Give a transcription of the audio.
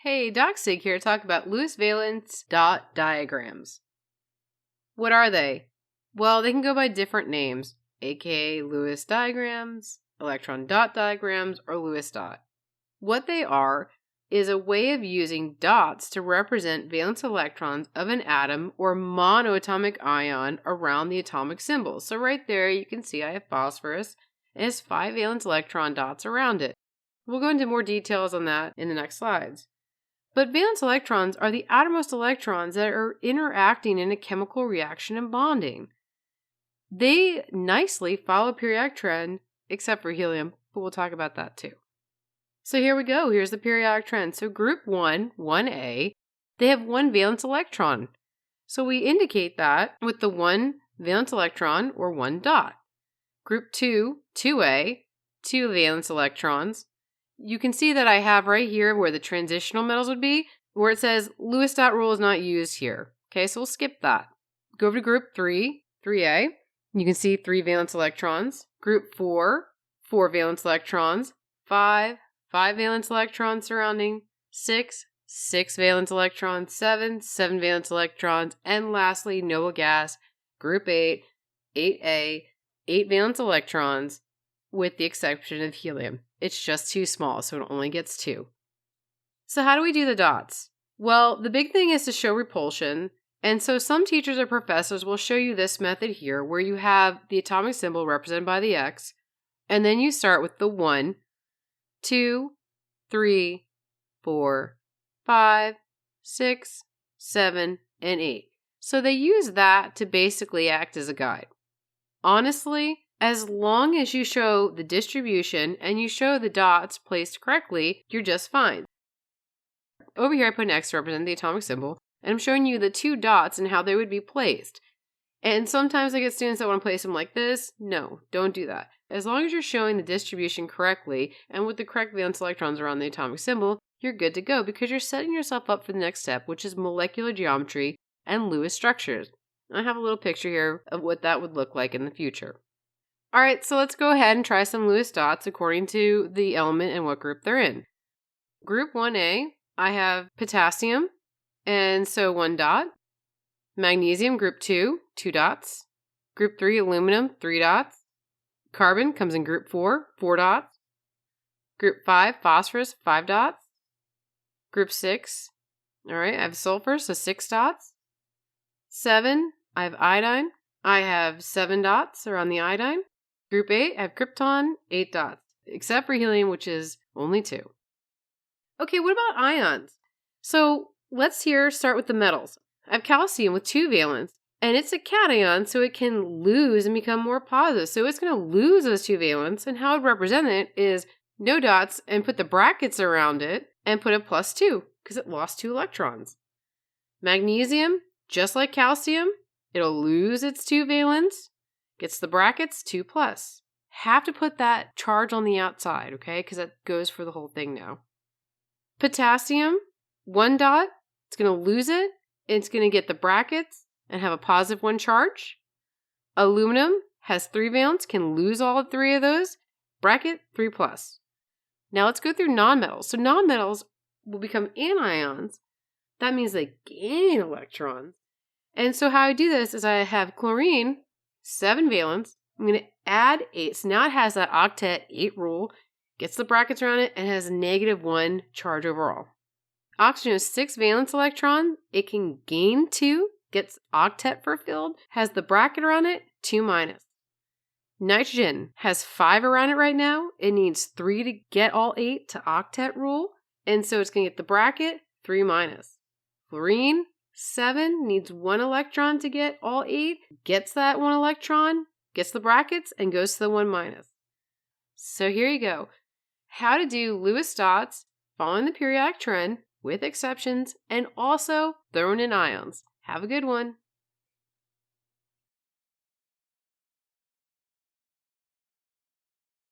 Hey, DocSig here to talk about Lewis-Valence dot diagrams. What are they? Well, they can go by different names, aka Lewis diagrams, electron dot diagrams, or Lewis dot. What they are is a way of using dots to represent valence electrons of an atom or monoatomic ion around the atomic symbol. So right there you can see I have phosphorus. It has 5 valence electron dots around it. We'll go into more details on that in the next slides. But valence electrons are the outermost electrons that are interacting in a chemical reaction and bonding. They nicely follow periodic trend, except for helium, but we'll talk about that too. So here we go. Here's the periodic trend. So group 1, 1A, they have 1 valence electron. So we indicate that with the 1 valence electron or 1 dot. Group 2, 2A, 2 valence electrons. You can see that I have right here where the transitional metals would be, where it says Lewis dot rule is not used here. Okay, so we'll skip that. Go over to group 3, 3A. You can see 3 valence electrons. Group 4, 4 valence electrons. 5 valence electrons surrounding. 6 valence electrons. 7 valence electrons. And lastly, noble gas, group 8, 8A, 8 valence electrons, with the exception of helium. It's just too small, so it only gets 2. So how do we do the dots? Well, the big thing is to show repulsion, and so some teachers or professors will show you this method here, where you have the atomic symbol represented by the X, and then you start with the 1, 2, 3, 4, 5, 6, 7, and 8. So they use that to basically act as a guide. Honestly, as long as you show the distribution and you show the dots placed correctly, you're just fine. Over here I put an X to represent the atomic symbol, and I'm showing you the 2 dots and how they would be placed. And sometimes I get students that want to place them like this. No, don't do that. As long as you're showing the distribution correctly and with the correct valence electrons around the atomic symbol, you're good to go because you're setting yourself up for the next step, which is molecular geometry and Lewis structures. I have a little picture here of what that would look like in the future. All right, so let's go ahead and try some Lewis dots according to the element and what group they're in. Group 1A, I have potassium, and so 1 dot. Magnesium, group 2, 2 dots. Group 3, aluminum, 3 dots. Carbon comes in group 4, 4 dots. Group 5, phosphorus, 5 dots. Group 6, all right, I have sulfur, so 6 dots. 7, I have iodine. I have 7 dots around the iodine. Group 8, I have krypton, 8 dots, except for helium, which is only 2. Okay, what about ions? So let's start with the metals. I have calcium with 2 valence, and it's a cation, so it can lose and become more positive. So it's going to lose those 2 valence, and how I'd represent it is no dots and put the brackets around it and put a +2 because it lost 2 electrons. Magnesium, just like calcium, it'll lose its 2 valence. Gets the brackets, 2+. Have to put that charge on the outside, okay? Because that goes for the whole thing now. Potassium, 1 dot. It's going to lose it. It's going to get the brackets and have a +1 charge. Aluminum has 3 valence, can lose all 3 of those. Bracket, 3+. Now let's go through nonmetals. So nonmetals will become anions. That means they gain electrons. And so how I do this is I have chlorine, 7 valence. I'm going to add 8. So now it has that octet 8 rule, gets the brackets around it, and has a -1 charge overall. Oxygen has 6 valence electron. It can gain 2, gets octet for filled, has the bracket around it, 2-. Nitrogen has 5 around it right now. It needs 3 to get all 8 to octet rule. And so it's going to get the bracket, 3-. Fluorine, 7, needs 1 electron to get all 8, gets that 1 electron, gets the brackets, and goes to the 1-. So here you go. How to do Lewis dots following the periodic trend with exceptions and also throwing in ions. Have a good one.